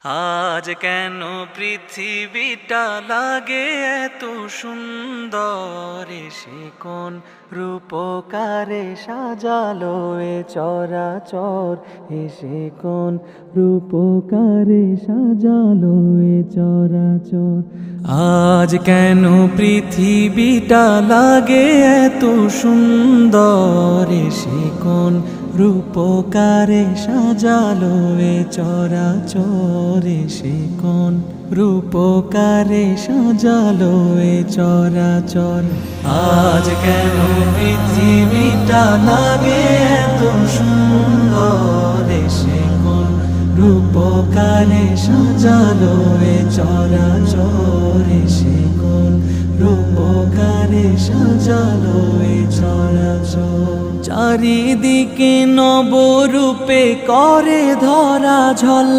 আজ কেন পৃথিবীটা লাগে এত সুন্দর, সে কোন রূপকারে সাজালো এ চরাচর, এসে কোন রূপকারে সাজালো এ চরাচর। আজ কেন পৃথিবীটা লাগে এত সুন্দর, সে কোন রূপকারে সাজালো এ চরাচর, সে কোন রূপকারে সাজালো এ চরাচর। আজ কেন পৃথিবীটা লাগে এত সুন্দর, সে কোন রূপকারে সাজালো এ চরাচর, সে কোন রূপকারে সাজালো এ চরাচর। চারিদিকে নবরূপে করে ধরা ঝল।